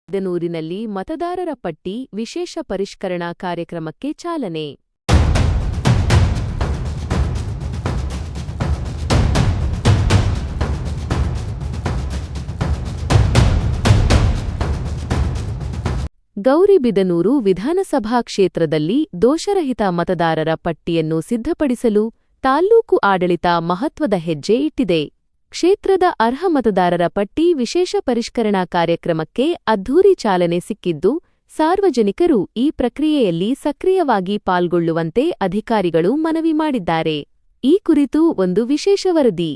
ಗೌರಿಬಿದನೂರಿನಲ್ಲಿ ಮತದಾರರ ಪಟ್ಟಿ ವಿಶೇಷ ಪರಿಷ್ಕರಣಾ ಕಾರ್ಯಕ್ರಮಕ್ಕೆ ಚಾಲನೆ. ಗೌರಿಬಿದನೂರು ವಿಧಾನಸಭಾ ಕ್ಷೇತ್ರದಲ್ಲಿ ದೋಷರಹಿತ ಮತದಾರರ ಪಟ್ಟಿಯನ್ನು ಸಿದ್ಧಪಡಿಸಲು ತಾಲ್ಲೂಕು ಆಡಳಿತ ಮಹತ್ವದ ಹೆಜ್ಜೆ ಇಟ್ಟಿದೆ. ಕ್ಷೇತ್ರದ ಅರ್ಹ ಮತದಾರರ ಪಟ್ಟಿ ವಿಶೇಷ ಪರಿಷ್ಕರಣಾ ಕಾರ್ಯಕ್ರಮಕ್ಕೆ ಅದ್ಧೂರಿ ಚಾಲನೆ ಸಿಕ್ಕಿದ್ದು, ಸಾರ್ವಜನಿಕರು ಈ ಪ್ರಕ್ರಿಯೆಯಲ್ಲಿ ಸಕ್ರಿಯವಾಗಿ ಪಾಲ್ಗೊಳ್ಳುವಂತೆ ಅಧಿಕಾರಿಗಳು ಮನವಿ ಮಾಡಿದ್ದಾರೆ. ಈ ಕುರಿತು ಒಂದು ವಿಶೇಷ ವರದಿ.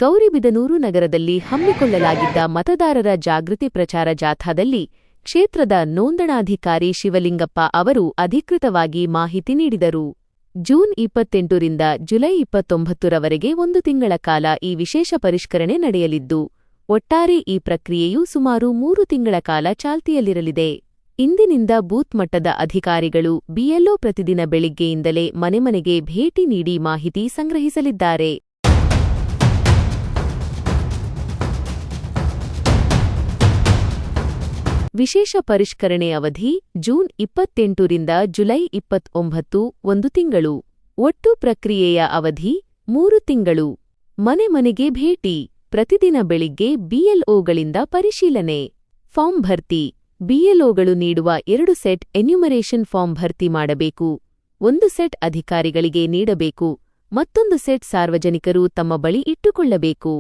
ಗೌರಿಬಿದನೂರು ನಗರದಲ್ಲಿ ಹಮ್ಮಿಕೊಳ್ಳಲಾಗಿದ್ದ ಮತದಾರರ ಜಾಗೃತಿ ಪ್ರಚಾರ ಜಾಥಾದಲ್ಲಿ ಕ್ಷೇತ್ರದ ನೋಂದಣಾಧಿಕಾರಿ ಶಿವಲಿಂಗಪ್ಪ ಅವರು ಅಧಿಕೃತವಾಗಿ ಮಾಹಿತಿ ನೀಡಿದರು. ಜೂನ್ 28 ರಿಂದ ಜುಲೈ 29 ರವರೆಗೆ 1 ತಿಂಗಳ ಕಾಲ ಈ ವಿಶೇಷ ಪರಿಷ್ಕರಣೆ ನಡೆಯಲಿದ್ದು, ಒಟ್ಟಾರೆ ಈ ಪ್ರಕ್ರಿಯೆಯು ಸುಮಾರು 3 ತಿಂಗಳ ಕಾಲ ಚಾಲ್ತಿಯಲ್ಲಿರಲಿದೆ. ಇಂದಿನಿಂದ ಬೂತ್ ಮಟ್ಟದ ಅಧಿಕಾರಿಗಳು ಬಿಎಲ್ಒ ಪ್ರತಿದಿನ ಬೆಳಿಗ್ಗೆಯಿಂದಲೇ ಮನೆಮನೆಗೆ ಭೇಟಿ ನೀಡಿ ಮಾಹಿತಿ ಸಂಗ್ರಹಿಸಲಿದ್ದಾರೆ. ವಿಶೇಷ ಪರಿಷ್ಕರಣೆ ಅವಧಿ ಜೂನ್ 28 ರಿಂದ ಜುಲೈ 29, 1 ತಿಂಗಳು. ಒಟ್ಟು ಪ್ರಕ್ರಿಯೆಯ ಅವಧಿ 3 ತಿಂಗಳು. ಮನೆ ಮನೆಗೆ ಭೇಟಿ, ಪ್ರತಿದಿನ ಬೆಳಿಗ್ಗೆ ಬಿಎಲ್ಒಗಳಿಂದ ಪರಿಶೀಲನೆ. ಫಾರ್ಮ್ ಭರ್ತಿ. ಬಿಎಲ್ಒಗಳು ನೀಡುವ 2 ಸೆಟ್ ಎನ್ಯುಮರೇಷನ್ ಫಾರ್ಮ್ ಭರ್ತಿ ಮಾಡಬೇಕು. 1 ಸೆಟ್ ಅಧಿಕಾರಿಗಳಿಗೆ ನೀಡಬೇಕು, ಮತ್ತೊಂದು ಸೆಟ್ ಸಾರ್ವಜನಿಕರು ತಮ್ಮ ಬಳಿ ಇಟ್ಟುಕೊಳ್ಳಬೇಕು.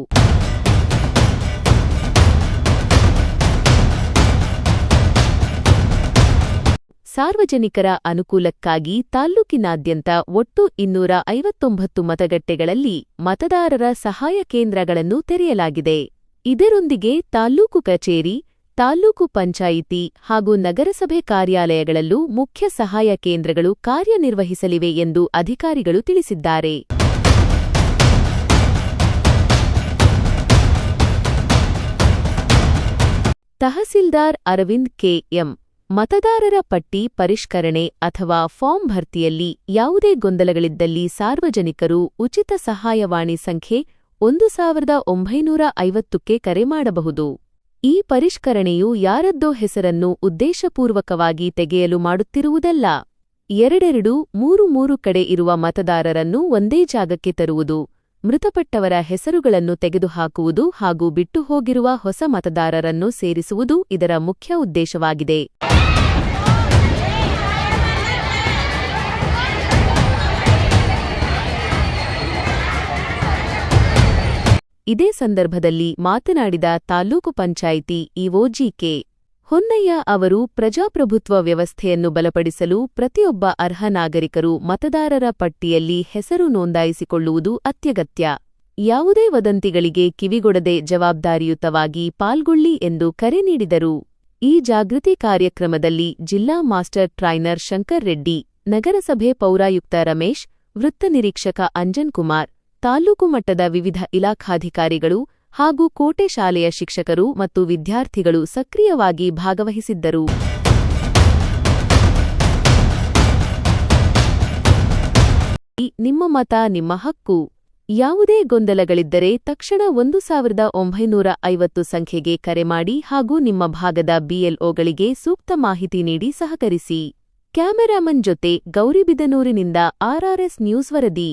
ಸಾರ್ವಜನಿಕರ ಅನುಕೂಲಕ್ಕಾಗಿ ತಾಲ್ಲೂಕಿನಾದ್ಯಂತ ಒಟ್ಟು 259 ಮತಗಟ್ಟೆಗಳಲ್ಲಿ ಮತದಾರರ ಸಹಾಯ ಕೇಂದ್ರಗಳನ್ನು ತೆರೆಯಲಾಗಿದೆ. ಇದರೊಂದಿಗೆ ತಾಲ್ಲೂಕು ಕಚೇರಿ, ತಾಲ್ಲೂಕು ಪಂಚಾಯಿತಿ ಹಾಗೂ ನಗರಸಭೆ ಕಾರ್ಯಾಲಯಗಳಲ್ಲೂ ಮುಖ್ಯ ಸಹಾಯ ಕೇಂದ್ರಗಳು ಕಾರ್ಯನಿರ್ವಹಿಸಲಿವೆ ಎಂದು ಅಧಿಕಾರಿಗಳು ತಿಳಿಸಿದ್ದಾರೆ. ತಹಸೀಲ್ದಾರ್ ಅರವಿಂದ್ ಕೆ.ಎಂ. ಮತದಾರರ ಪಟ್ಟಿ ಪರಿಷ್ಕರಣೆ ಅಥವಾ ಫಾರ್ಮ್ ಭರ್ತಿಯಲ್ಲಿ ಯಾವುದೇ ಗೊಂದಲಗಳಿದ್ದಲ್ಲಿ ಸಾರ್ವಜನಿಕರು ಉಚಿತ ಸಹಾಯವಾಣಿ ಸಂಖ್ಯೆ 1950ಕ್ಕೆ ಕರೆ ಮಾಡಬಹುದು. ಈ ಪರಿಷ್ಕರಣೆಯು ಯಾರದ್ದೋ ಹೆಸರನ್ನು ಉದ್ದೇಶಪೂರ್ವಕವಾಗಿ ತೆಗೆಯಲು ಮಾಡುತ್ತಿರುವುದಲ್ಲ. 2-3 ಕಡೆ ಇರುವ ಮತದಾರರನ್ನು ಒಂದೇ ಜಾಗಕ್ಕೆ ತರುವುದು, ಮೃತಪಟ್ಟವರ ಹೆಸರುಗಳನ್ನು ತೆಗೆದುಹಾಕುವುದು ಹಾಗೂ ಬಿಟ್ಟುಹೋಗಿರುವ ಹೊಸ ಮತದಾರರನ್ನು ಸೇರಿಸುವುದು ಇದರ ಮುಖ್ಯ ಉದ್ದೇಶವಾಗಿದೆ. ಇದೇ ಸಂದರ್ಭದಲ್ಲಿ ಮಾತನಾಡಿದ ತಾಲ್ಲೂಕು ಪಂಚಾಯಿತಿ ಇಒ ಜಿ.ಕೆ. ಹೊನ್ನಯ್ಯ ಅವರು ಪ್ರಜಾಪ್ರಭುತ್ವ ವ್ಯವಸ್ಥೆಯನ್ನು ಬಲಪಡಿಸಲು ಪ್ರತಿಯೊಬ್ಬ ಅರ್ಹ ನಾಗರಿಕರು ಮತದಾರರ ಪಟ್ಟಿಯಲ್ಲಿ ಹೆಸರು ನೋಂದಾಯಿಸಿಕೊಳ್ಳುವುದು ಅತ್ಯಗತ್ಯ. ಯಾವುದೇ ವದಂತಿಗಳಿಗೆ ಕಿವಿಗೊಡದೆ ಜವಾಬ್ದಾರಿಯುತವಾಗಿ ಪಾಲ್ಗೊಳ್ಳಿ ಎಂದು ಕರೆ ನೀಡಿದರು. ಈ ಜಾಗೃತಿ ಕಾರ್ಯಕ್ರಮದಲ್ಲಿ ಜಿಲ್ಲಾ ಮಾಸ್ಟರ್ ಟ್ರೈನರ್ ಶಂಕರ್ ರೆಡ್ಡಿ, ನಗರಸಭೆ ಪೌರಾಯುಕ್ತ ರಮೇಶ್, ವೃತ್ತ ನಿರೀಕ್ಷಕ ಅಂಜನ್ ಕುಮಾರ್, ತಾಲ್ಲೂಕು ಮಟ್ಟದ ವಿವಿಧ ಇಲಾಖಾಧಿಕಾರಿಗಳು ಹಾಗೂ ಕೋಟೆ ಶಾಲೆಯ ಶಿಕ್ಷಕರು ಮತ್ತು ವಿದ್ಯಾರ್ಥಿಗಳು ಸಕ್ರಿಯವಾಗಿ ಭಾಗವಹಿಸಿದ್ದರು. ನಿಮ್ಮ ಮತ ನಿಮ್ಮ ಹಕ್ಕು. ಯಾವುದೇ ಗೊಂದಲಗಳಿದ್ದರೆ ತಕ್ಷಣ 1950 ಸಂಖ್ಯೆಗೆ ಕರೆ ಮಾಡಿ ಹಾಗೂ ನಿಮ್ಮ ಭಾಗದ ಬಿಎಲ್ಒಗಳಿಗೆ ಸೂಕ್ತ ಮಾಹಿತಿ ನೀಡಿ ಸಹಕರಿಸಿ. ಕ್ಯಾಮೆರಾಮನ್ ಜೊತೆ ಗೌರಿಬಿದನೂರಿನಿಂದ ಆರ್ಆರ್ಎಸ್ ನ್ಯೂಸ್ ವರದಿ.